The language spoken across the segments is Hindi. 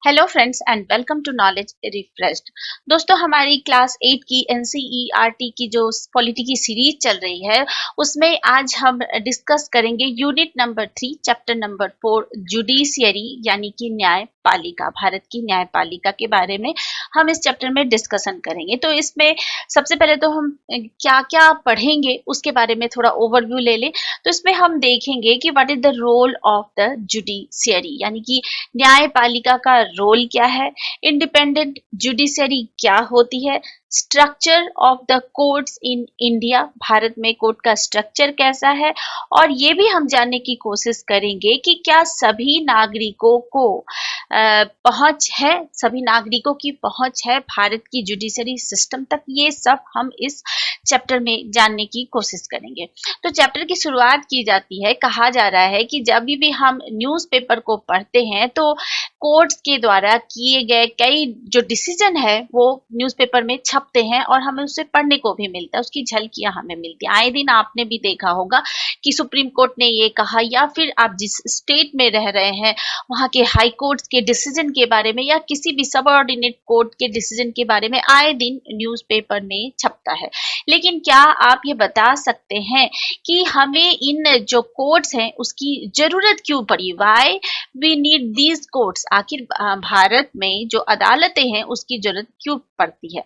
Hello friends and welcome to knowledge refreshed. दोस्तों, हमारी क्लास 8 की एनसीईआरटी की जो पॉलिटी की सीरीज चल रही है उसमें आज हम डिस्कस करेंगे unit number 3 chapter number 4 judiciary यानी कि न्यायपालिका, भारत की न्यायपालिका के बारे में हम इस चैप्टर में डिस्कशन करेंगे। तो इसमें सबसे पहले तो हम क्या क्या पढ़ेंगे उसके बारे में थोड़ा ओवरव्यू ले लें। तो इसमें हम देखेंगे कि what is the role of the judiciary यानी कि न्यायपालिका का रोल क्या है, इंडिपेंडेंट जुडिशरी क्या होती है, structure of the courts in India, Bharat में कोर्ट का स्ट्रक्चर कैसा है, और ये भी हम जानने की कोशिश करेंगे कि क्या सभी नागरिकों को पहुंच है, सभी नागरिकों की पहुंच है भारत की जुडिशरी सिस्टम तक। ये सब हम इस चैप्टर में जानने की कोशिश करेंगे। तो चैप्टर की शुरुआत की जाती है, कहा जा रहा है कि जब भी हम न्यूज़पेपर को पढ़ते हैं तो कोर्ट्स के द्वारा किए गए कई जो डिसीजन है वो न्यूज़पेपर में छपते हैं और हमें उससे पढ़ने को भी मिलता है, उसकी झलकियां हमें मिलती है। आए दिन आपने भी देखा होगा कि सुप्रीम कोर्ट ने ये कहा, या फिर आप जिस स्टेट में रह रहे हैं वहां के हाई कोर्ट्स के डिसीजन के बारे में या किसी भी सबऑर्डिनेट कोर्ट के डिसीजन के बारे में आए दिन न्यूज़पेपर में छपता है। लेकिन क्या आप ये बता सकते हैं कि हमें इन जो कोर्ट्स हैं उसकी जरूरत क्यों पड़ी? Why we need these courts? आखिर भारत में जो अदालतें हैं उसकी जरूरत क्यों पड़ती है?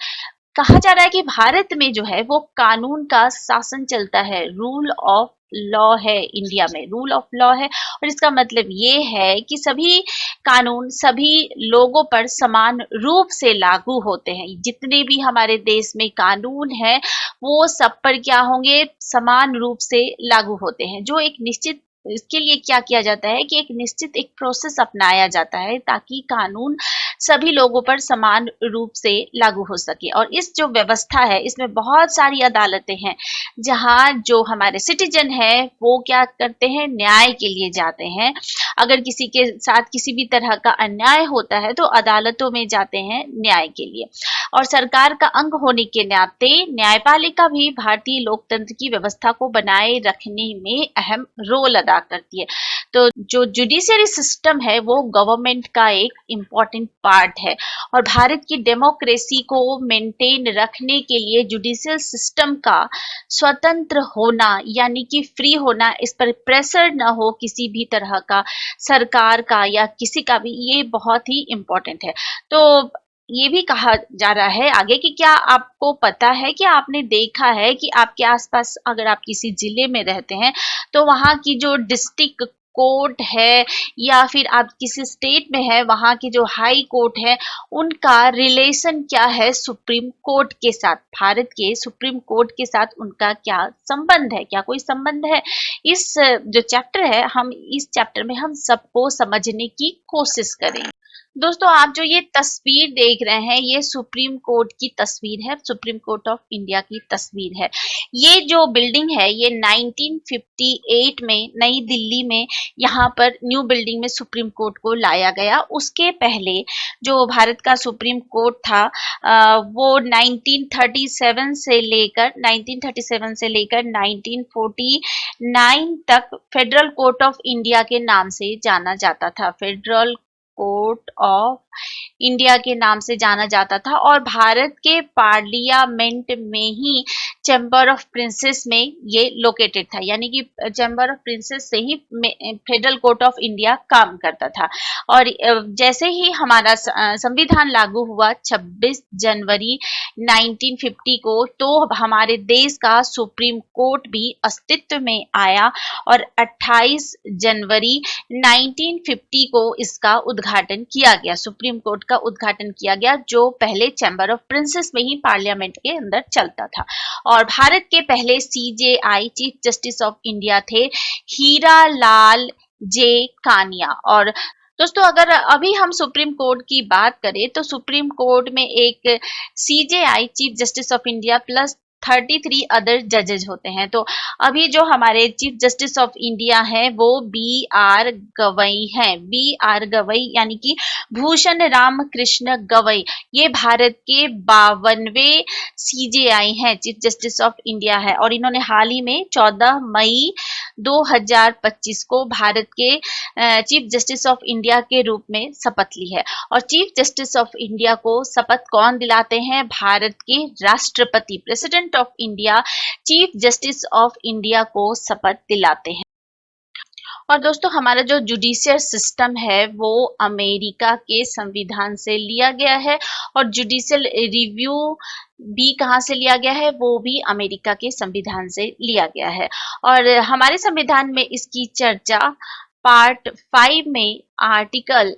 कहा जा रहा है कि भारत में जो है वो कानून का शासन चलता है, रूल ऑफ लॉ है, इंडिया में रूल ऑफ लॉ है। और इसका मतलब ये है कि सभी कानून सभी लोगों पर समान रूप से लागू होते हैं। जितने भी हमारे देश में कानून है वो सब पर क्या होंगे? समान रूप से लागू होते हैं। जो एक निश्चित, इसके लिए क्या किया जाता है कि एक निश्चित एक प्रोसेस अपनाया जाता है ताकि कानून सभी लोगों पर समान रूप से लागू हो सके। और इस जो व्यवस्था है इसमें बहुत सारी अदालतें हैं जहां जो हमारे सिटीजन है वो क्या करते हैं? न्याय के लिए जाते हैं। अगर किसी के साथ किसी भी तरह का अन्याय होता है तो अदालतों में जाते हैं न्याय के लिए। और सरकार का अंग होने के नाते न्यायपालिका भी भारतीय लोकतंत्र की व्यवस्था को बनाए रखने में अहम रोल अदा करती है। तो जो जुडिशियरी सिस्टम है वो गवर्नमेंट का एक इम्पॉर्टेंट पार्ट है और भारत की डेमोक्रेसी को मेंटेन रखने के लिए जुडिशियल सिस्टम का स्वतंत्र होना यानी कि फ्री होना, इस पर प्रेशर न हो किसी भी तरह का, सरकार का या किसी का भी, ये बहुत ही इम्पोर्टेंट है। तो ये भी कहा जा रहा है आगे कि क्या आपको पता है कि आपने देखा है कि आपके आसपास अगर आप किसी जिले में रहते हैं तो वहाँ की जो डिस्ट्रिक्ट कोर्ट है या फिर आप किसी स्टेट में है वहाँ की जो हाई कोर्ट है उनका रिलेशन क्या है सुप्रीम कोर्ट के साथ? भारत के सुप्रीम कोर्ट के साथ उनका क्या संबंध है? क्या कोई संबंध है? इस जो चैप्टर है हम इस चैप्टर में हम सबको समझने की कोशिश करेंगे। दोस्तों, आप जो ये तस्वीर देख रहे हैं ये सुप्रीम कोर्ट की तस्वीर है, सुप्रीम कोर्ट ऑफ इंडिया की तस्वीर है। ये जो बिल्डिंग है ये 1958 में नई दिल्ली में यहाँ पर न्यू बिल्डिंग में सुप्रीम कोर्ट को लाया गया। उसके पहले जो भारत का सुप्रीम कोर्ट था वो 1937 से लेकर 1949 तक फेडरल कोर्ट ऑफ इंडिया के नाम से जाना जाता था। फेडरल कोर्ट ऑफ इंडिया के नाम से जाना जाता था और भारत के पार्लियामेंट में ही चैम्बर ऑफ प्रिंसेस में ये लोकेटेड था, यानी कि चैम्बर ऑफ प्रिंसेस से ही फेडरल कोर्ट ऑफ इंडिया काम करता था। और जैसे ही हमारा संविधान लागू हुआ 26 जनवरी 1950 को, तो हमारे देश का सुप्रीम कोर्ट भी अस्तित्व में आया और 28 जनवरी 1950 को इसका उद्घाटन किया गया, सुप्रीम कोर्ट का उद्घाटन किया गया, जो पहले चैम्बर ऑफ प्रिंसेस में ही पार्लियामेंट के अंदर चलता था। और भारत के पहले CJI chief justice of India थे हीरा लाल जे कानिया। और दोस्तों, अगर अभी हम सुप्रीम कोर्ट की बात करें तो सुप्रीम कोर्ट में एक CJI chief justice of India plus 33 other जजेज होते हैं। तो अभी जो हमारे चीफ जस्टिस ऑफ इंडिया है वो बी आर गवई हैं। बी आर गवई यानी कि भूषण राम कृष्ण गवई, ये भारत के 52वें सीजेआई हैं, चीफ जस्टिस ऑफ इंडिया है, और इन्होंने हाल ही में 14 मई 2025 को भारत के चीफ जस्टिस ऑफ इंडिया के रूप में शपथ ली है। और चीफ जस्टिस ऑफ इंडिया को शपथ कौन दिलाते हैं? भारत के राष्ट्रपति, president of India chief justice of India को शपथ दिलाते हैं। और दोस्तों हमारा जो जुडिशियल सिस्टम है वो अमेरिका के संविधान से लिया गया है, और जुडिशियल रिव्यू भी कहाँ से लिया गया है? वो भी अमेरिका के संविधान से लिया गया है। और हमारे संविधान में इसकी चर्चा पार्ट 5 में आर्टिकल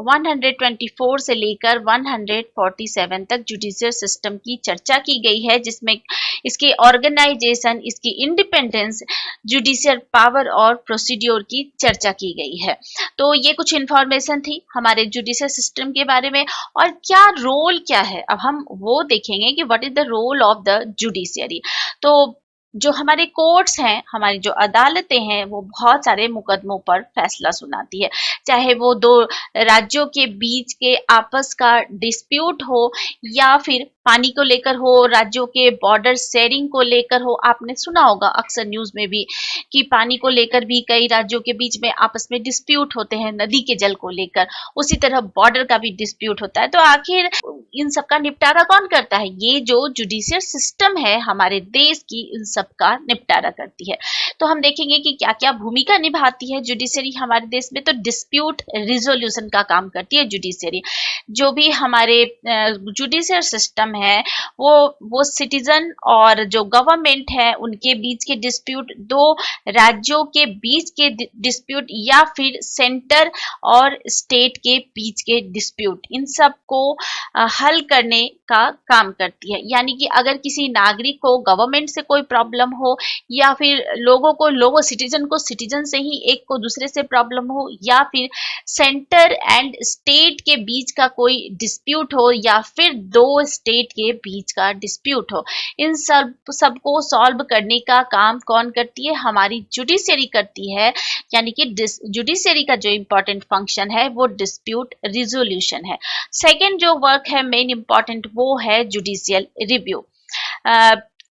124 से लेकर 147 तक जुडिशियल सिस्टम की चर्चा की गई है, जिसमें इसकी ऑर्गेनाइजेशन, इसकी इंडिपेंडेंस, जुडिशियल पावर और प्रोसीड्योर की चर्चा की गई है। तो ये कुछ इंफॉर्मेशन थी हमारे जुडिशियल सिस्टम के बारे में। और क्या रोल क्या है, अब हम वो देखेंगे कि what is the role of the judiciary. तो जो हमारे कोर्ट्स हैं, हमारी जो अदालतें हैं, वो बहुत सारे मुकदमों पर फैसला सुनाती है, चाहे वो दो राज्यों के बीच के आपस का डिस्प्यूट हो, या फिर पानी को लेकर हो, राज्यों के बॉर्डर शेयरिंग को लेकर हो। आपने सुना होगा अक्सर न्यूज में भी कि पानी को लेकर भी कई राज्यों के बीच में आपस में डिस्प्यूट होते हैं, नदी के जल को लेकर। उसी तरह बॉर्डर का भी डिस्प्यूट होता है। तो आखिर इन सब का निपटारा कौन करता है? ये जो जुडिशियल सिस्टम है हमारे देश की, इन सब का निपटारा करती है। तो हम देखेंगे कि क्या क्या भूमिका निभाती है जुडिशरी हमारे देश में। तो डिस्प्यूट रिजोल्यूशन का काम करती है जुडिशरी। जो भी हमारे जुडिशियल सिस्टम है वो सिटीजन और जो गवर्नमेंट है उनके बीच के डिस्प्यूट, दो राज्यों के बीच के डिस्प्यूट, या फिर सेंटर और स्टेट के बीच के डिस्प्यूट, इन सब को हल करने का काम करती है। यानी कि अगर किसी नागरिक को गवर्नमेंट से कोई प्रॉब्लम हो, या फिर सिटीजन को सिटीजन से ही एक को दूसरे से प्रॉब्लम हो, या फिर सेंटर एंड स्टेट के बीच का कोई डिस्प्यूट हो, या फिर दो स्टेट के बीच का डिस्प्यूट हो, इन सबको सॉल्व करने का काम कौन करती है? हमारी जुडिशरी करती है। यानी कि जुडिशरी का जो इंपॉर्टेंट फंक्शन है वो डिस्प्यूट रिजोल्यूशन है। सेकेंड जो वर्क है मेन इंपॉर्टेंट, वो है जुडिशियल रिव्यू।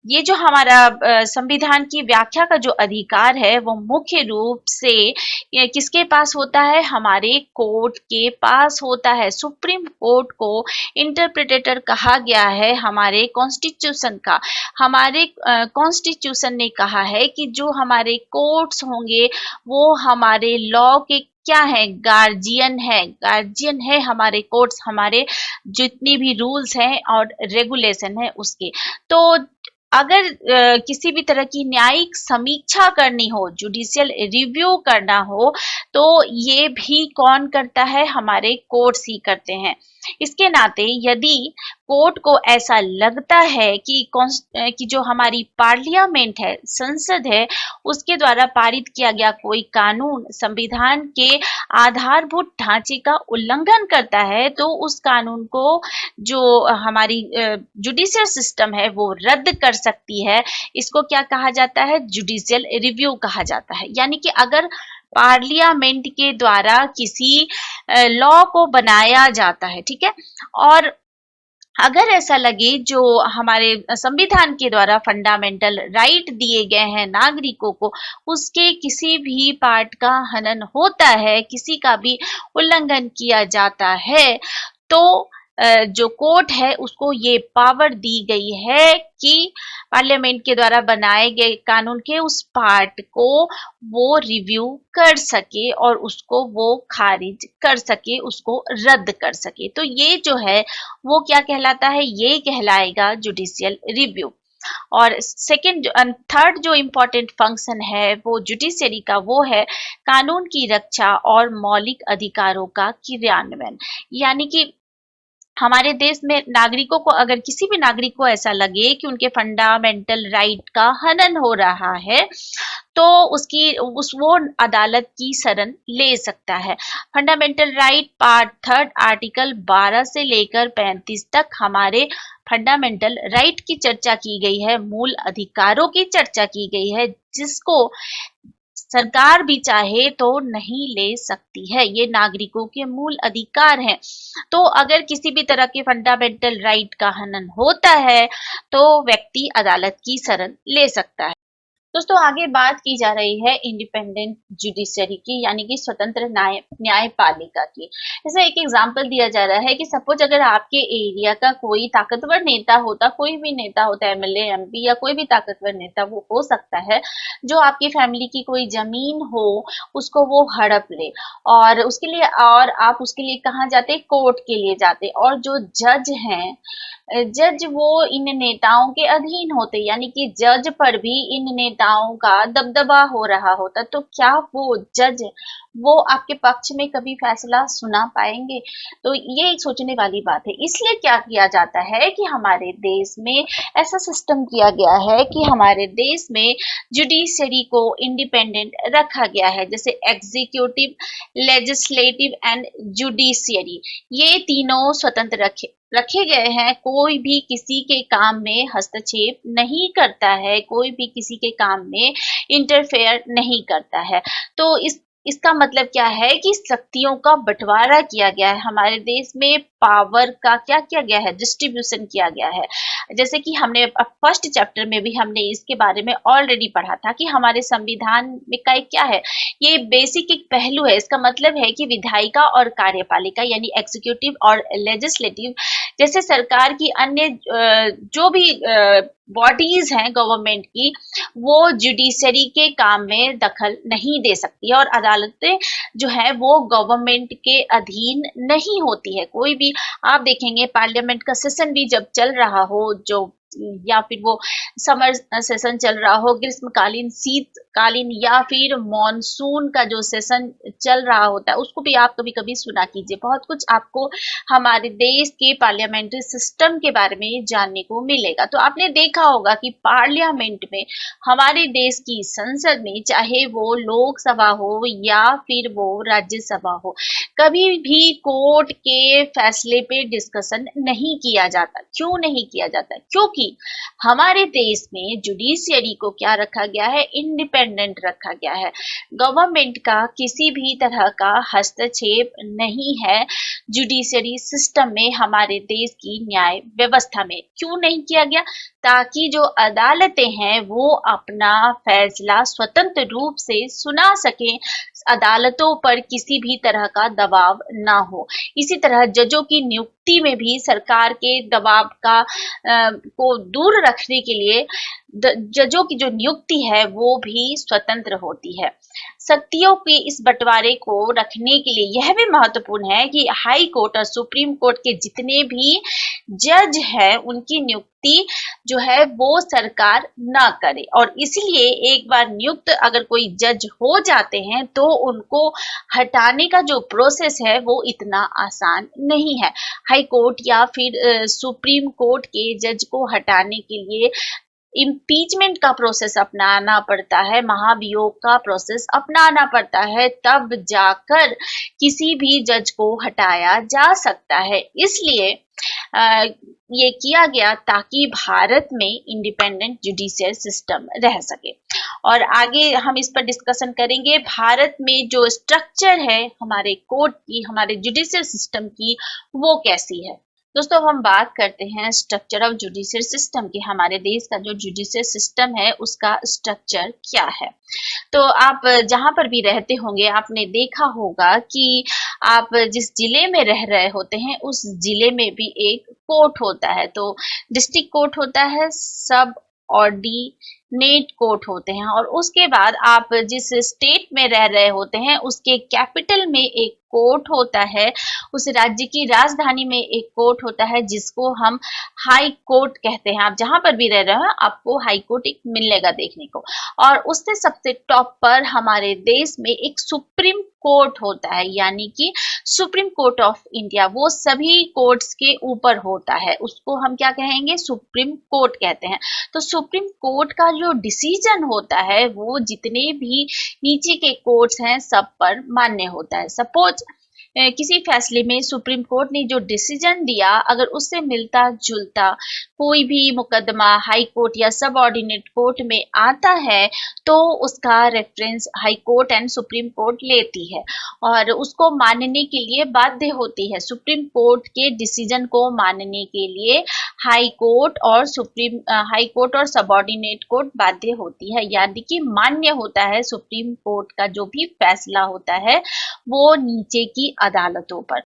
ये जो हमारा संविधान की व्याख्या का जो अधिकार है वो मुख्य रूप से किसके पास होता है? हमारे कोर्ट के पास होता है। सुप्रीम कोर्ट को इंटरप्रेटर कहा गया है हमारे कॉन्स्टिट्यूशन का। हमारे कॉन्स्टिट्यूशन ने कहा है कि जो हमारे कोर्ट्स होंगे वो हमारे लॉ के क्या है? गार्जियन है। गार्जियन है हमारे कोर्ट्स, हमारे जितनी भी रूल्स हैं और रेगुलेशन है उसके। तो अगर किसी भी तरह की न्यायिक समीक्षा करनी हो, जुडिशियल रिव्यू करना हो, तो ये भी कौन करता है? हमारे कोर्ट्स ही करते हैं। इसके नाते यदि कोर्ट को ऐसा लगता है कि जो हमारी पार्लियामेंट है, संसद है, उसके द्वारा पारित किया गया कोई कानून संविधान के आधारभूत ढांचे का उल्लंघन करता है, तो उस कानून को जो हमारी जुडिशियल सिस्टम है वो रद्द कर सकती है। इसको क्या कहा जाता है? जुडिशियल रिव्यू कहा जाता है। यानी कि अगर पार्लियामेंट के द्वारा किसी लॉ को बनाया जाता है, ठीक है, और अगर ऐसा लगे जो हमारे संविधान के द्वारा फंडामेंटल राइट दिए गए हैं नागरिकों को, उसके किसी भी पार्ट का हनन होता है, किसी का भी उल्लंघन किया जाता है, तो जो कोर्ट है उसको ये पावर दी गई है कि पार्लियामेंट के द्वारा बनाए गए कानून के उस पार्ट को वो रिव्यू कर सके और उसको वो खारिज कर सके, उसको रद्द कर सके। तो ये जो है वो क्या कहलाता है? ये कहलाएगा जुडिशियल रिव्यू। और सेकंड थर्ड जो इम्पोर्टेंट फंक्शन है वो जुडिशरी का, वो है कानून की रक्षा और मौलिक अधिकारों का क्रियान्वयन। यानी कि हमारे देश में नागरिकों को, अगर किसी भी नागरिक को ऐसा लगे कि उनके फंडामेंटल राइट का हनन हो रहा है, तो वो अदालत की शरण ले सकता है। फंडामेंटल राइट पार्ट 3 आर्टिकल 12 से लेकर 35 तक हमारे फंडामेंटल राइट की चर्चा की गई है, मूल अधिकारों की चर्चा की गई है, जिसको सरकार भी चाहे तो नहीं ले सकती है। ये नागरिकों के मूल अधिकार हैं। तो अगर किसी भी तरह के फंडामेंटल राइट का हनन होता है तो व्यक्ति अदालत की शरण ले सकता है। दोस्तों आगे बात की जा रही है इंडिपेंडेंट जुडिशरी की, यानी कि स्वतंत्र न्यायपालिका की। जैसे एक एग्जांपल दिया जा रहा है कि सपोज अगर आपके एरिया का कोई ताकतवर नेता होता, कोई भी नेता होता, एमएलए, एमपी या कोई भी ताकतवर नेता वो हो सकता है, जो आपकी फैमिली की कोई जमीन हो उसको वो हड़प ले, और उसके लिए और आप उसके लिए कहाँ जाते, कोर्ट के लिए जाते, और जो जज हैं, जज वो इन नेताओं के अधीन होते, यानी कि जज पर भी इन नेताओं का दबदबा हो रहा होता, तो क्या वो जज वो आपके पक्ष में कभी फैसला सुना पाएंगे? तो ये एक सोचने वाली बात है। इसलिए क्या किया जाता है कि हमारे देश में ऐसा सिस्टम किया गया है कि हमारे देश में जुडिशरी को इंडिपेंडेंट रखा गया है, जैसे एग्जीक्यूटिव, लेजिस्लेटिव एंड जुडिशियरी, ये तीनों स्वतंत्र रखे गए हैं। कोई भी किसी के काम में हस्तक्षेप नहीं करता है, कोई भी किसी के काम में इंटरफेयर नहीं करता है। तो इसका मतलब क्या है कि शक्तियों का बंटवारा किया गया है हमारे देश में, पावर का क्या किया गया है, डिस्ट्रीब्यूशन किया गया है। जैसे कि हमने फर्स्ट चैप्टर में भी हमने इसके बारे में ऑलरेडी पढ़ा था कि हमारे संविधान में का क्या है, ये बेसिक एक पहलू है। इसका मतलब है कि विधायिका और कार्यपालिका यानी एग्जीक्यूटिव और लेजिस्लेटिव जैसे सरकार की अन्य जो भी बॉडीज हैं गवर्नमेंट की, वो जुडिशरी के काम में दखल नहीं दे सकती है, और अदालतें जो है वो गवर्नमेंट के अधीन नहीं होती है। कोई भी आप देखेंगे पार्लियामेंट का सेशन भी जब चल रहा हो, जो या फिर वो समर सेशन चल रहा हो, ग्रीष्मकालीन, शीतकालीन या फिर मॉनसून का जो सेशन चल रहा होता है, उसको भी आप कभी कभी सुना कीजिए। बहुत कुछ आपको हमारे देश के पार्लियामेंट्री सिस्टम के बारे में जानने को मिलेगा। तो आपने देखा होगा कि पार्लियामेंट में, हमारे देश की संसद में, चाहे वो लोकसभा हो या फिर वो राज्यसभा हो, कभी भी कोर्ट के फैसले पे डिस्कशन नहीं किया जाता। क्यों नहीं किया जाता? क्योंकि हमारे देश में जुडिशियरी को क्या रखा गया है, इंडिपेंडेंट रखा गया है। गवर्नमेंट का किसी भी तरह का हस्तक्षेप नहीं है जुडिशियरी सिस्टम में, हमारे देश की न्याय व्यवस्था में। क्यों नहीं किया गया? ताकि जो अदालतें हैं वो अपना फैसला स्वतंत्र रूप से सुना सकें, अदालतों पर किसी भी तरह का दबाव ना हो। इसी तरह जजों की नियुक्ति में भी सरकार के दबाव का को दूर रखने के लिए जजों की जो नियुक्ति है वो भी स्वतंत्र होती है। शक्तियों के इस बंटवारे को रखने के लिए यह भी महत्वपूर्ण है कि हाई कोर्ट और सुप्रीम कोर्ट के जितने भी जज हैं उनकी नियुक्ति जो है वो सरकार ना करे, और इसलिए एक बार नियुक्त अगर कोई जज हो जाते हैं तो उनको हटाने का जो प्रोसेस है वो इतना आसान नहीं है। हाई कोर्ट या फिर सुप्रीम कोर्ट के जज को हटाने के लिए इम्पीचमेंट का प्रोसेस अपनाना पड़ता है, महाभियोग का प्रोसेस अपनाना पड़ता है, तब जाकर किसी भी जज को हटाया जा सकता है। इसलिए ये किया गया ताकि भारत में इंडिपेंडेंट जुडिशियल सिस्टम रह सके। और आगे हम इस पर डिस्कशन करेंगे भारत में जो स्ट्रक्चर है हमारे कोर्ट की, हमारे जुडिशियल सिस्टम की, वो कैसी है। दोस्तों हम बात करते हैं स्ट्रक्चर ऑफ जुडिशियल सिस्टम की। हमारे देश का जो जुडिशियल सिस्टम है उसका स्ट्रक्चर क्या है। तो आप जहां पर भी रहते होंगे आपने देखा होगा कि आप जिस जिले में रह रहे होते हैं उस जिले में भी एक कोर्ट होता है। तो डिस्ट्रिक्ट कोर्ट होता है, सब ऑर्डिनेट कोर्ट होते हैं, और उसके बाद आप जिस स्टेट में रह रहे होते हैं उसके कैपिटल में एक कोर्ट होता है, उस राज्य की राजधानी में एक कोर्ट होता है जिसको हम हाई कोर्ट कहते हैं। आप जहां पर भी रह रहे हो आपको हाई कोर्ट एक मिलेगा देखने को। और उससे सबसे टॉप पर हमारे देश में एक सुप्रीम कोर्ट होता है, यानी कि सुप्रीम कोर्ट ऑफ इंडिया, वो सभी कोर्ट्स के ऊपर होता है, उसको हम क्या कहेंगे, सुप्रीम कोर्ट कहते हैं। तो सुप्रीम कोर्ट का जो डिसीजन होता है वो जितने भी नीचे के कोर्ट्स हैं सब पर मान्य होता है। सपोज किसी फैसले में सुप्रीम कोर्ट ने जो डिसीजन दिया अगर उससे मिलता जुलता कोई भी मुकदमा हाई कोर्ट या सब ऑर्डिनेट कोर्ट में आता है तो उसका reference high court and supreme court लेती है और उसको मानने के लिए बाध्य होती है। सुप्रीम कोर्ट के डिसीजन को मानने के लिए हाई कोर्ट और सबऑर्डिनेट कोर्ट बाध्य होती है, यानी कि मान्य होता है सुप्रीम कोर्ट का जो भी फैसला होता है वो नीचे की अदालतों पर।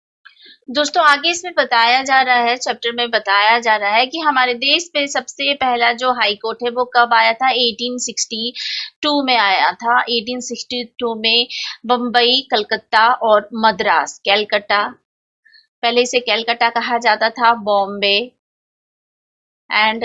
दोस्तों आगे इसमें बताया जा रहा है, चैप्टर में बताया जा रहा है कि हमारे देश में सबसे पहला जो हाई कोर्ट है वो कब आया था, 1862 में आया था। 1862 में बम्बई, कलकत्ता और मद्रास, कैलकटा, पहले इसे कैलकटा कहा जाता था, बॉम्बे एंड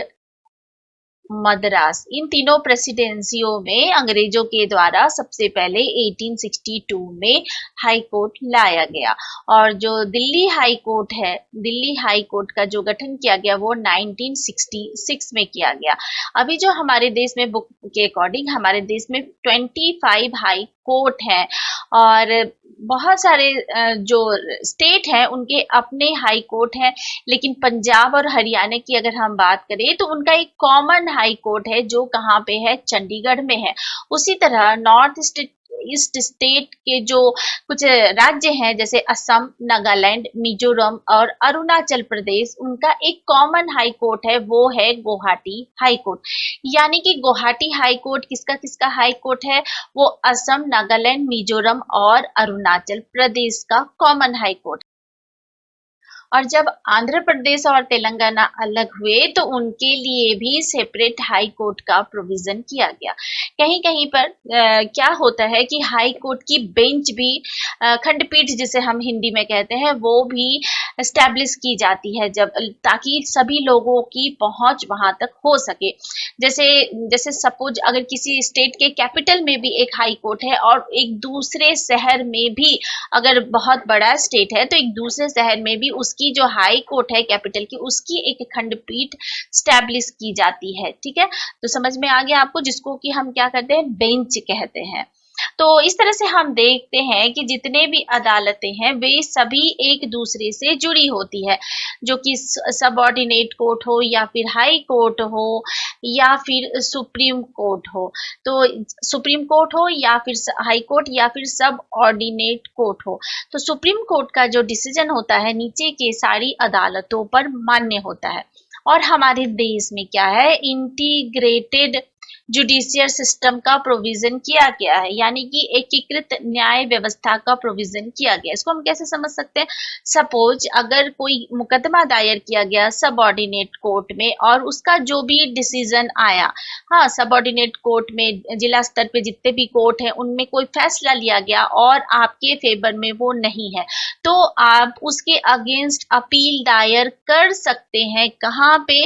मद्रास, इन तीनों प्रेसिडेंसियों में अंग्रेजों के द्वारा सबसे पहले 1862 में हाई कोर्ट लाया गया। और जो दिल्ली हाई कोर्ट है, दिल्ली हाई कोर्ट का जो गठन किया गया वो 1966 में किया गया। अभी जो हमारे देश में बुक के अकॉर्डिंग हमारे देश में 25 हाई कोर्ट हैं और बहुत सारे जो स्टेट हैं उनके अपने हाई कोर्ट हैं, लेकिन पंजाब और हरियाणा की अगर हम बात करें तो उनका एक कॉमन हाई कोर्ट है जो कहाँ पे है, चंडीगढ़ में है। उसी तरह नॉर्थ ईस्ट स्टेट के जो कुछ राज्य हैं जैसे असम, नागालैंड, मिजोरम और अरुणाचल प्रदेश, उनका एक कॉमन हाई कोर्ट है, वो है गुवाहाटी हाई कोर्ट। यानी कि गुवाहाटी हाई कोर्ट किसका किसका हाई कोर्ट है, वो असम, नागालैंड, मिजोरम और अरुणाचल प्रदेश का कॉमन हाई कोर्ट। और जब आंध्र प्रदेश और तेलंगाना अलग हुए तो उनके लिए भी सेपरेट हाई कोर्ट का प्रोविजन किया गया। कहीं कहीं पर क्या होता है कि हाई कोर्ट की बेंच भी खंडपीठ जिसे हम हिंदी में कहते हैं वो भी एस्टैब्लिश की जाती है, जब ताकि सभी लोगों की पहुंच वहां तक हो सके। जैसे जैसे सपोज अगर किसी स्टेट के कैपिटल में भी एक हाई कोर्ट है और एक दूसरे शहर में भी, अगर बहुत बड़ा स्टेट है तो एक दूसरे शहर में भी उसकी जो हाई कोर्ट है कैपिटल की उसकी एक खंडपीठ स्टैब्लिश की जाती है। ठीक है, तो समझ में आ गया आपको, जिसको कि हम क्या कहते हैं, बेंच कहते हैं। तो इस तरह से हम देखते हैं कि जितने भी अदालतें हैं वे सभी एक दूसरे से जुड़ी होती है, जो कि सबऑर्डिनेट कोर्ट हो या फिर हाई कोर्ट हो या फिर सुप्रीम कोर्ट हो। तो सुप्रीम कोर्ट हो या फिर हाई कोर्ट या फिर सब ऑर्डिनेट कोर्ट हो, तो सुप्रीम कोर्ट का जो डिसीजन होता है नीचे के सारी अदालतों पर मान्य होता है। और हमारे देश में क्या है, इंटीग्रेटेड जुडिशियल सिस्टम का प्रोविजन किया गया है, यानी कि एकीकृत न्याय व्यवस्था का प्रोविजन किया गया। इसको हम कैसे समझ सकते हैं, सपोज अगर कोई मुकदमा दायर किया गया सब ऑर्डिनेट कोर्ट में और उसका जो भी डिसीजन आया, हाँ सब ऑर्डिनेट कोर्ट में जिला स्तर पे जितने भी कोर्ट है उनमें कोई फैसला लिया गया और आपके फेवर में वो नहीं है, तो आप उसके अगेंस्ट अपील दायर कर सकते हैं। कहाँ पे,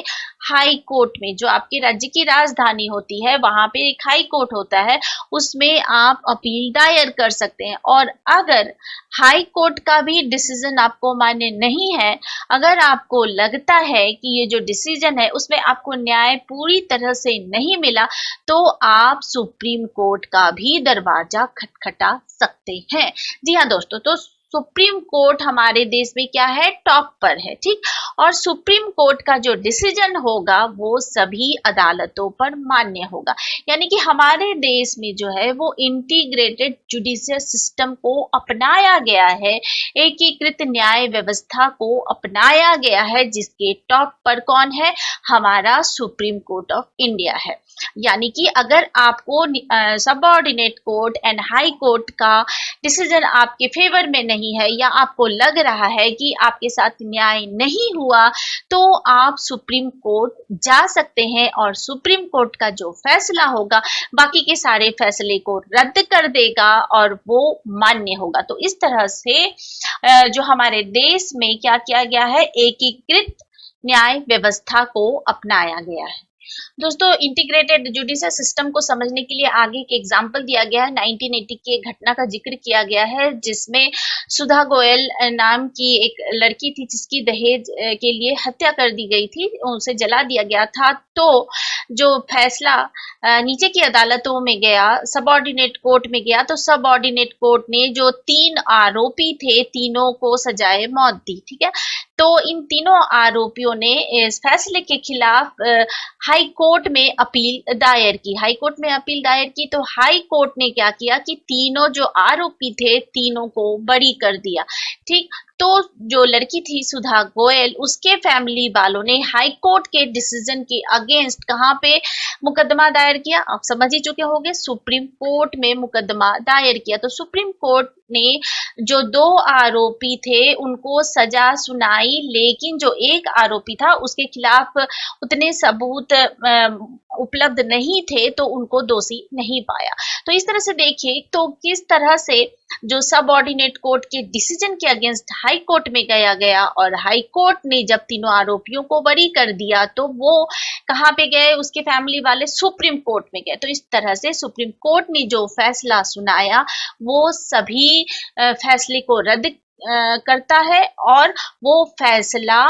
हाई कोर्ट में, जो आपके राज्य की राजधानी होती है वहां पे एक हाई कोर्ट होता है, उसमें आप अपील दायर कर सकते हैं। और अगर हाई कोर्ट का भी डिसीजन आपको मान्य नहीं है, अगर आपको लगता है कि ये जो डिसीजन है उसमें आपको न्याय पूरी तरह से नहीं मिला, तो आप सुप्रीम कोर्ट का भी दरवाजा खटखटा सकते हैं। जी हाँ दोस्तों, तो सुप्रीम कोर्ट हमारे देश में क्या है, टॉप पर है। ठीक, और सुप्रीम कोर्ट का जो डिसीजन होगा वो सभी अदालतों पर मान्य होगा। यानी कि हमारे देश में जो है वो इंटीग्रेटेड जुडिशियल सिस्टम को अपनाया गया है, एकीकृत न्याय व्यवस्था को अपनाया गया है, जिसके टॉप पर कौन है, हमारा सुप्रीम कोर्ट ऑफ इंडिया है। यानी कि अगर आपको subordinate court and high court का डिसीजन आपके फेवर में नहीं है या आपको लग रहा है कि आपके साथ न्याय नहीं हुआ, तो आप सुप्रीम कोर्ट जा सकते हैं और सुप्रीम कोर्ट का जो फैसला होगा बाकी के सारे फैसले को रद्द कर देगा और वो मान्य होगा। तो इस तरह से जो हमारे देश में क्या किया गया है, एकीकृत न्याय व्यवस्था को अपनाया गया है। दोस्तों इंटीग्रेटेड जुडिशियल सिस्टम को समझने के लिए आगे एक एग्जाम्पल दिया गया है। 1980 की एक घटना का जिक्र किया गया है जिसमें सुधा गोयल नाम की एक लड़की थी जिसकी दहेज के लिए हत्या कर दी गई थी, उसे जला दिया गया था। तो जो फैसला नीचे की अदालतों में गया, सबऑर्डिनेट कोर्ट में गया, तो सबऑर्डिनेट कोर्ट ने जो 3 आरोपी थे तीनों को सजाए मौत दी। ठीक है, तो इन तीनों आरोपियों ने इस फैसले के खिलाफ हाई कोर्ट में अपील दायर की। हाई कोर्ट में अपील दायर की तो हाई कोर्ट ने क्या किया कि तीनों जो आरोपी थे तीनों को बरी कर दिया। ठीक, तो जो लड़की थी सुधा गोयल, उसके फैमिली वालों ने हाई कोर्ट के डिसीजन के अगेंस्ट कहाँ पे मुकदमा दायर किया? आप समझ ही चुके होंगे, सुप्रीम कोर्ट में मुकदमा दायर किया। तो सुप्रीम कोर्ट ने जो 2 आरोपी थे उनको सजा सुनाई, लेकिन जो एक आरोपी था उसके खिलाफ उतने सबूत उपलब्ध नहीं थे तो उनको दोषी नहीं पाया। तो इस तरह से देखिए तो किस तरह से जो सबऑर्डिनेट कोर्ट के डिसीजन के अगेंस्ट हाई कोर्ट में गया और हाई कोर्ट ने जब तीनों आरोपियों को बरी कर दिया तो वो कहाँ पे गए? उसके फैमिली वाले सुप्रीम कोर्ट में गए। तो इस तरह से सुप्रीम कोर्ट ने जो फैसला सुनाया वो सभी फैसले को रद्द करता है और वो फैसला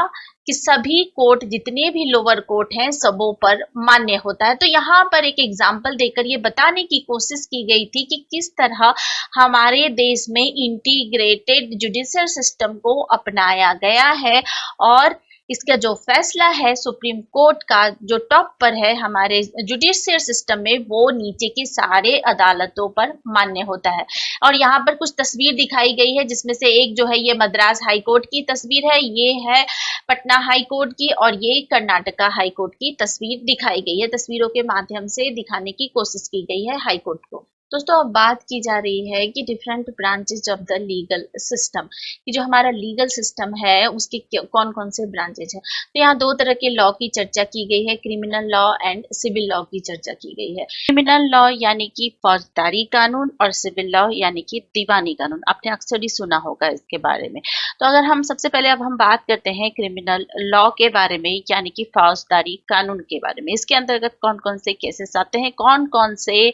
कि सभी कोर्ट जितने भी लोअर कोर्ट हैं सबों पर मान्य होता है। तो यहाँ पर एक एग्जाम्पल देकर ये बताने की कोशिश की गई थी कि किस तरह हमारे देश में इंटीग्रेटेड जुडिशियल सिस्टम को अपनाया गया है और इसका जो फैसला है सुप्रीम कोर्ट का जो टॉप पर है हमारे जुडिशियल सिस्टम में, वो नीचे की सारे अदालतों पर मान्य होता है। और यहाँ पर कुछ तस्वीर दिखाई गई है जिसमें से एक जो है ये मद्रास हाई कोर्ट की तस्वीर है, ये है पटना हाई कोर्ट की और ये कर्नाटका हाई कोर्ट की तस्वीर दिखाई गई है। तस्वीरों के माध्यम से दिखाने की कोशिश की गई है हाई कोर्ट को। दोस्तों अब बात की जा रही है कि different branches of the legal system, कि जो हमारा लीगल सिस्टम है उसके कौन कौन से ब्रांचेज है। तो यहाँ 2 तरह के लॉ की चर्चा की गई है, criminal law and civil law की चर्चा की गई है। क्रिमिनल लॉ यानी कि फौजदारी कानून और सिविल लॉ यानी कि दीवानी कानून। आपने अक्सर ही सुना होगा इसके बारे में। तो अगर हम सबसे पहले अब हम बात करते हैं क्रिमिनल लॉ के बारे में यानी कि फौजदारी कानून के बारे में। इसके अंतर्गत कौन कौन से केसेस आते हैं, कौन कौन से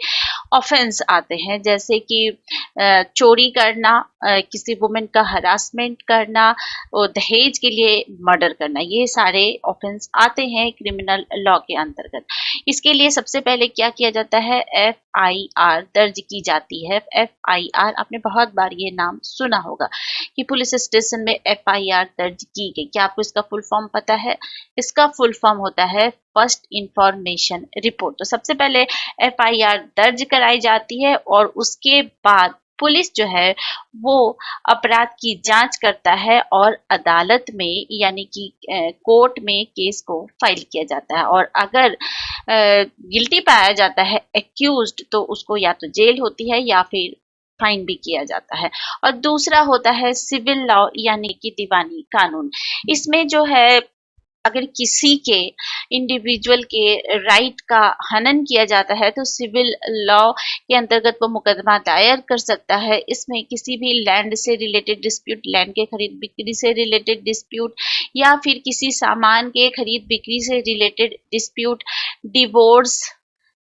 ऑफेंस आते हैं, जैसे कि चोरी करना, किसी वुमेन का हरासमेंट करना और दहेज के लिए मर्डर करना, ये सारे ऑफेंस आते हैं क्रिमिनल लॉ के अंतर्गत। इसके लिए सबसे पहले क्या किया जाता है? FIR दर्ज की जाती है। FIR आपने बहुत बार ये नाम सुना होगा कि पुलिस स्टेशन में FIR दर्ज की गई। क्या आपको इसका फुल फॉर्म पता है? इसका फुल फॉर्म होता है फर्स्ट इंफॉर्मेशन रिपोर्ट। तो सबसे पहले FIR दर्ज कराई जाती है और उसके बाद पुलिस जो है वो अपराध की जांच करता है और अदालत में यानी कि कोर्ट में केस को फाइल किया जाता है। और अगर गिल्टी पाया जाता है एक्यूज्ड तो उसको या तो जेल होती है या फिर फाइन भी किया जाता है। और दूसरा होता है सिविल लॉ यानी कि दीवानी कानून। इसमें जो है अगर किसी के इंडिविजुअल के राइट का हनन किया जाता है तो सिविल लॉ के अंतर्गत वो मुकदमा दायर कर सकता है। इसमें किसी भी लैंड से रिलेटेड डिस्प्यूट, लैंड के खरीद बिक्री से रिलेटेड डिस्प्यूट या फिर किसी सामान के खरीद बिक्री से रिलेटेड डिस्प्यूट, डिवोर्स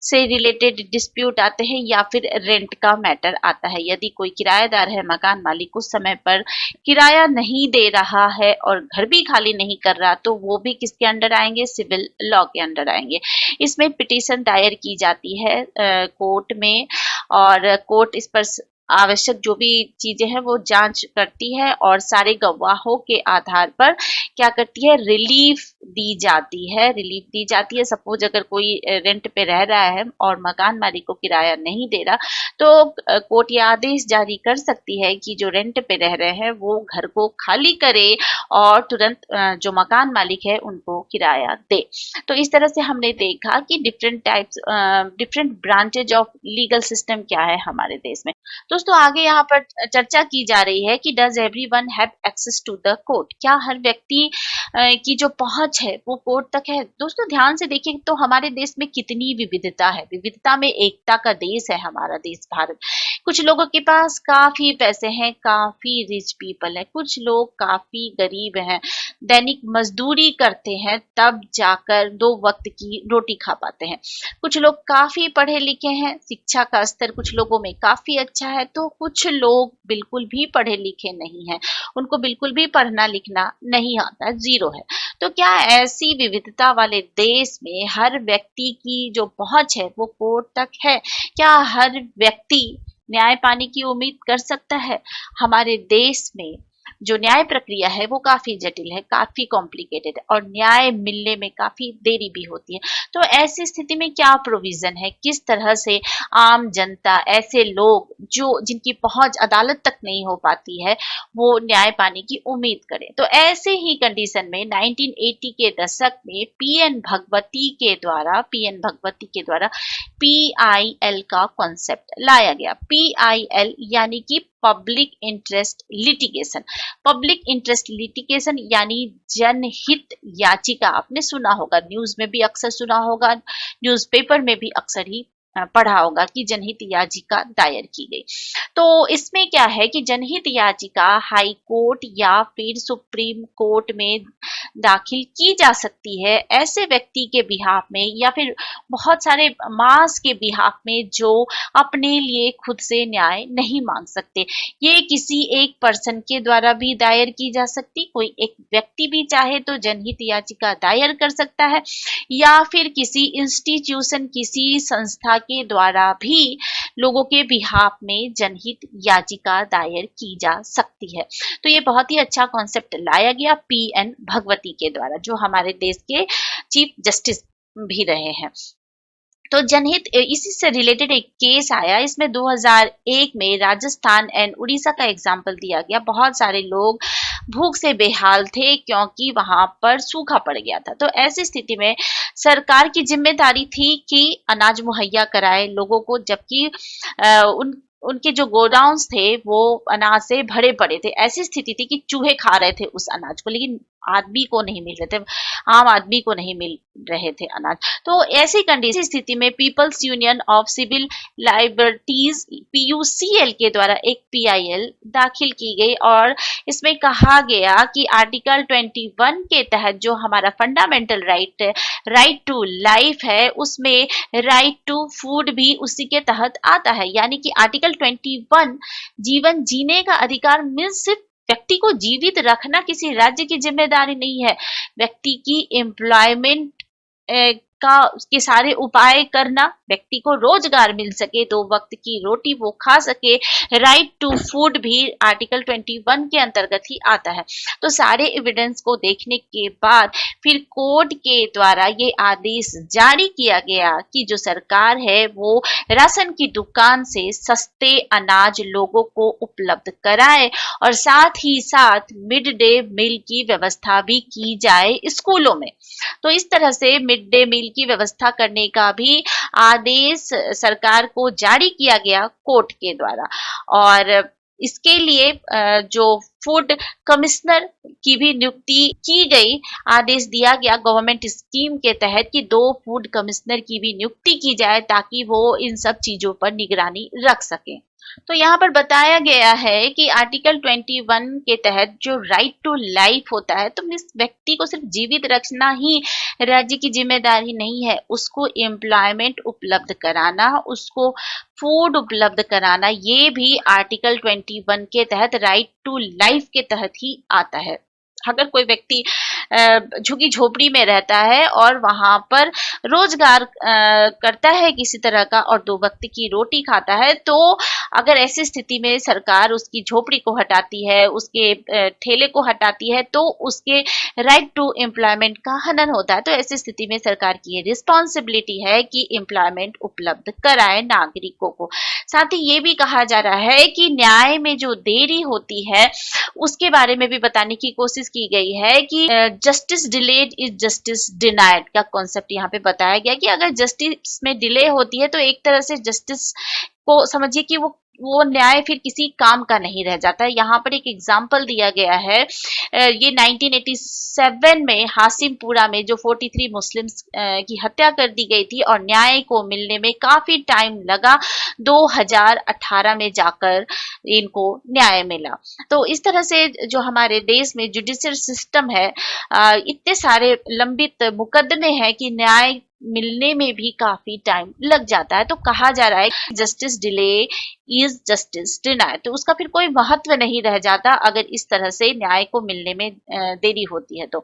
से रिलेटेड डिस्प्यूट आते हैं या फिर रेंट का मैटर आता है। यदि कोई किराएदार है, मकान मालिक उस समय पर किराया नहीं दे रहा है और घर भी खाली नहीं कर रहा तो वो भी किसके अंडर आएंगे? सिविल लॉ के अंडर आएंगे। इसमें पिटीशन दायर की जाती है कोर्ट में और कोर्ट इस पर आवश्यक जो भी चीजें हैं वो जांच करती है और सारे गवाहों के आधार पर क्या करती है? रिलीफ दी जाती है। रिलीफ दी जाती है। सपोज अगर कोई रेंट पे रह रहा है और मकान मालिक को किराया नहीं दे रहा तो कोर्ट ये आदेश जारी कर सकती है कि जो रेंट पे रह रहे हैं वो घर को खाली करे और तुरंत जो मकान मालिक है उनको किराया दे। तो इस तरह से हमने देखा कि different branches of legal system क्या है हमारे देश में। दोस्तों आगे यहाँ पर चर्चा की जा रही है कि does everyone have access to the court? क्या हर व्यक्ति की जो पहुंच है वो कोर्ट तक है? दोस्तों ध्यान से देखिए तो हमारे देश में कितनी विविधता है। विविधता में एकता का देश है हमारा देश भारत। कुछ लोगों के पास काफी पैसे हैं, काफी रिच पीपल है, कुछ लोग काफी गरीब हैं, दैनिक मजदूरी करते हैं तब जाकर 2 वक्त की रोटी खा पाते हैं। कुछ लोग काफी पढ़े लिखे हैं, शिक्षा का स्तर कुछ लोगों में काफी अच्छा है, तो कुछ लोग बिल्कुल भी पढ़े लिखे नहीं हैं, उनको बिल्कुल भी पढ़ना लिखना नहीं आता, जीरो है। तो क्या ऐसी विविधता वाले देश में हर व्यक्ति की जो पहुंच है वो कोर्ट तक है? क्या हर व्यक्ति न्याय पाने की उम्मीद कर सकता है? हमारे देश में जो न्याय प्रक्रिया है वो काफी जटिल है, काफी कॉम्प्लिकेटेड है, और न्याय मिलने में काफी देरी भी होती है। तो ऐसी स्थिति में क्या प्रोविजन है, किस तरह से आम जनता, ऐसे लोग जो जिनकी पहुंच अदालत तक नहीं हो पाती है, वो न्याय पाने की उम्मीद करें? तो ऐसे ही कंडीशन में 1980 के दशक में पीएन भगवती के द्वारा पीआईएल का कॉन्सेप्ट लाया गया। पीआईएल यानी कि public interest litigation. Public interest litigation यानी जनहित याचिका। आपने सुना होगा, न्यूज में भी अक्सर सुना होगा, न्यूज़पेपर में भी अक्सर ही पढ़ा होगा कि जनहित याचिका दायर की गई। तो इसमें क्या है कि जनहित याचिका हाई कोर्ट या फिर सुप्रीम कोर्ट में दाखिल की जा सकती है ऐसे व्यक्ति के बिहाफ में, या फिर बहुत सारे मास के बिहाफ में जो अपने लिए खुद से न्याय नहीं मांग सकते। ये किसी एक पर्सन के द्वारा भी दायर की जा सकती, कोई एक व्यक्ति भी चाहे तो जनहित याचिका दायर कर सकता है, या फिर किसी इंस्टीट्यूशन, किसी संस्था के द्वारा भी लोगों के बिहाफ में जनहित याचिका दायर की जा सकती है। तो ये बहुत ही अच्छा कॉन्सेप्ट लाया गया पीएन भगवती के द्वारा, जो हमारे देश के चीफ जस्टिस भी रहे हैं। तो जनहित, इसी से रिलेटेड एक केस आया, इसमें 2001 में राजस्थान एंड उड़ीसा का एग्जाम्पल दिया गया। बहुत सारे लोग भूख से बेहाल थे क्योंकि वहां पर सूखा पड़ गया था। तो ऐसी स्थिति में सरकार की जिम्मेदारी थी कि अनाज मुहैया कराए लोगों को, जबकि उनके जो गोडाउन्स थे वो अनाज से भरे पड़े थे। ऐसी स्थिति थी कि चूहे खा रहे थे उस अनाज को, लेकिन आदमी को नहीं मिल रहे थे, आम आदमी को नहीं मिल रहे थे अनाज। तो ऐसी कंडीशन स्थिति में people's union of civil liberties PUCL के द्वारा एक पीआईएल दाखिल की गई, और इसमें कहा गया कि आर्टिकल 21 के तहत जो हमारा फंडामेंटल राइट है, राइट टू लाइफ है, उसमें राइट टू फूड भी उसी के तहत आता है। यानी कि आर्टिकल 21 जीवन जीने का अधिकार मीन्स सिर्फ व्यक्ति को जीवित रखना किसी राज्य की जिम्मेदारी नहीं है, व्यक्ति की एम्प्लॉयमेंट के सारे उपाय करना, व्यक्ति को रोजगार मिल सके, 2 वक्त की रोटी वो खा सके, राइट टू फूड भी आर्टिकल 21 के अंतर्गत ही आता है। तो सारे एविडेंस को देखने के बाद फिर कोर्ट के द्वारा ये आदेश जारी किया गया कि जो सरकार है वो राशन की दुकान से सस्ते अनाज लोगों को उपलब्ध कराए, और साथ ही साथ मिड डे मील की व्यवस्था भी की जाए स्कूलों में। तो इस तरह से मिड डे मील की व्यवस्था करने का भी आदेश सरकार को जारी किया गया कोर्ट के द्वारा। और इसके लिए जो फूड कमिश्नर की भी नियुक्ति की गई, आदेश दिया गया गवर्नमेंट स्कीम के तहत कि 2 फूड कमिश्नर की भी नियुक्ति की जाए ताकि वो इन सब चीजों पर निगरानी रख सके। तो यहाँ पर बताया गया है कि आर्टिकल 21 के तहत जो राइट टू लाइफ होता है, तो इस व्यक्ति को सिर्फ जीवित रखना ही राज्य की जिम्मेदारी नहीं है, उसको एम्प्लॉयमेंट उपलब्ध कराना, उसको फूड उपलब्ध कराना, ये भी आर्टिकल 21 के तहत राइट टू लाइफ के तहत ही आता है। अगर कोई व्यक्ति झुग्गी झोपड़ी में रहता है और वहां पर रोजगार करता है किसी तरह का और 2 वक्त की रोटी खाता है, तो अगर ऐसी स्थिति में सरकार उसकी झोपड़ी को हटाती है, उसके ठेले को हटाती है, तो उसके राइट टू एम्प्लॉयमेंट का हनन होता है। तो ऐसी स्थिति में सरकार की ये रिस्पॉन्सिबिलिटी है कि एम्प्लॉयमेंट उपलब्ध कराए नागरिकों को। साथ ही ये भी कहा जा रहा है कि न्याय में जो देरी होती है उसके बारे में भी बताने की कोशिश की गई है कि justice delayed is justice denied का कॉन्सेप्ट यहाँ पे बताया गया कि अगर जस्टिस में डिले होती है तो एक तरह से जस्टिस को समझिए कि वो वो न्याय फिर किसी काम का नहीं रह जाता है। यहाँ पर एक एग्जाम्पल दिया गया है, ये 1987 में हासिमपुरा में जो 43 मुस्लिम्स की हत्या कर दी गई थी और न्याय को मिलने में काफी टाइम लगा, 2018 में जाकर इनको न्याय मिला। तो इस तरह से जो हमारे देश में जुडिशियल सिस्टम है, इतने सारे लंबित मुकदमे हैं कि न्याय मिलने में भी काफी टाइम लग जाता है। तो कहा जा रहा है justice delay is justice deny, तो उसका फिर कोई महत्व नहीं रह जाता अगर इस तरह से न्याय को मिलने में देरी होती है तो।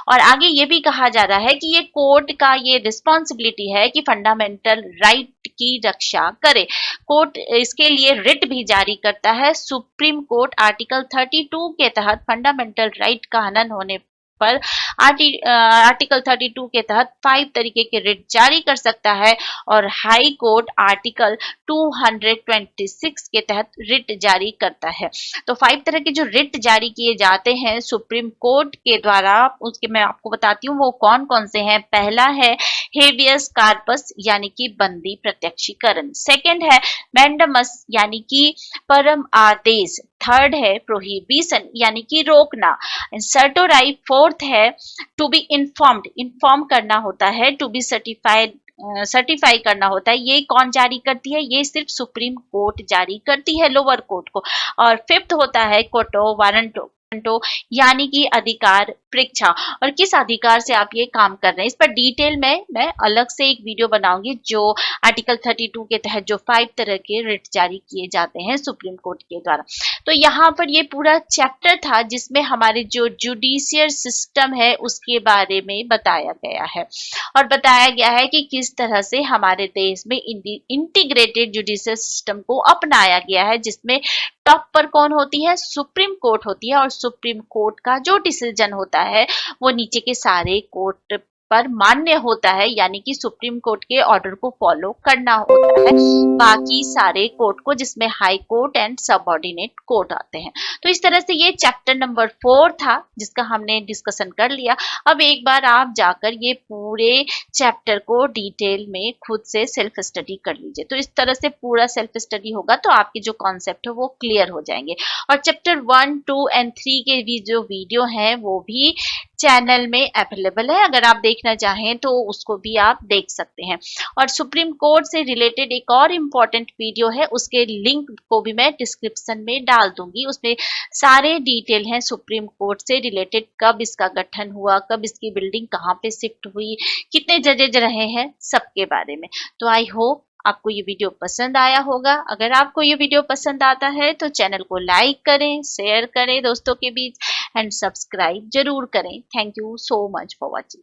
और आगे ये भी कहा जा रहा है कि ये कोर्ट का ये रिस्पॉन्सिबिलिटी है कि फंडामेंटल राइट की रक्षा करे। कोर्ट इसके लिए रिट भी जारी करता है। सुप्रीम कोर्ट आर्टिकल 32 के तहत फंडामेंटल राइट का हनन होने पर आर्टिकल 32 के तहत 5 तरीके के रिट जारी कर सकता है और हाई कोर्ट आर्टिकल 226 के तहत रिट जारी करता है। तो 5 तरह के जो रिट जारी किए जाते हैं सुप्रीम कोर्ट के द्वारा, उसके मैं आपको बताती हूँ वो कौन कौन से हैं। पहला है हेबियस कार्पस यानी कि बंदी प्रत्यक्षीकरण। सेकंड है मैंडमस यानी कि परम आदेश। थर्ड है प्रोहिबिशन यानी कि रोकना। सर्टोराई फोर्थ है टू बी इन्फॉर्म्ड, इन्फॉर्म करना होता है। टू बी सर्टिफाइड, सर्टिफाई करना होता है। ये कौन जारी करती है? ये सिर्फ सुप्रीम कोर्ट जारी करती है लोअर कोर्ट को। और फिफ्थ होता है कोटो वारंटो यानी कि अधिकार परीक्षा, और किस अधिकार से आप ये काम कर रहे हैं। इस पर डिटेल में मैं अलग से एक वीडियो बनाऊंगी जो आर्टिकल 32 के तहत जो 5 तरह के रिट जारी किए जाते हैं सुप्रीम कोर्ट के द्वारा। तो यहाँ पर ये पूरा चैप्टर था जिसमें हमारे जो जुडिशियल सिस्टम है उसके बारे में बताया गया है और बताया गया है कि किस तरह से हमारे देश में इंटीग्रेटेड जुडिशियल सिस्टम को अपनाया गया है, जिसमें टॉप पर कौन होती है? सुप्रीम कोर्ट होती है और सुप्रीम कोर्ट का जो डिसीजन होता है वो नीचे के सारे कोर्ट पर मान्य होता है, यानी कि सुप्रीम कोर्ट के ऑर्डर को फॉलो करना होता है बाकी सारे कोर्ट को, जिसमें high court and subordinate court आते हैं। तो इस तरह से ये चैप्टर नंबर 4 था जिसका हमने डिस्कशन कर लिया। अब एक बार आप जाकर ये पूरे चैप्टर को डिटेल में खुद से सेल्फ स्टडी कर लीजिए। तो इस तरह से पूरा सेल्फ स्टडी होगा तो आपके जो कॉन्सेप्ट है वो क्लियर हो जाएंगे। और चैप्टर 1, 2 एंड 3 के भी जो वीडियो हैं वो भी चैनल में अवेलेबल है, अगर आप देखना चाहें तो उसको भी आप देख सकते हैं। और सुप्रीम कोर्ट से रिलेटेड एक और इम्पोर्टेंट वीडियो है, उसके लिंक को भी मैं डिस्क्रिप्शन में डाल दूंगी। उसमें सारे डिटेल हैं सुप्रीम कोर्ट से रिलेटेड, कब इसका गठन हुआ, कब इसकी बिल्डिंग कहाँ पे शिफ्ट हुई, कितने जजेज रहे हैं, सबके बारे में। तो आई होप आपको ये वीडियो पसंद आया होगा। अगर आपको ये वीडियो पसंद आता है तो चैनल को लाइक करें, शेयर करें दोस्तों के बीच एंड सब्सक्राइब जरूर करें। Thank you so much for watching.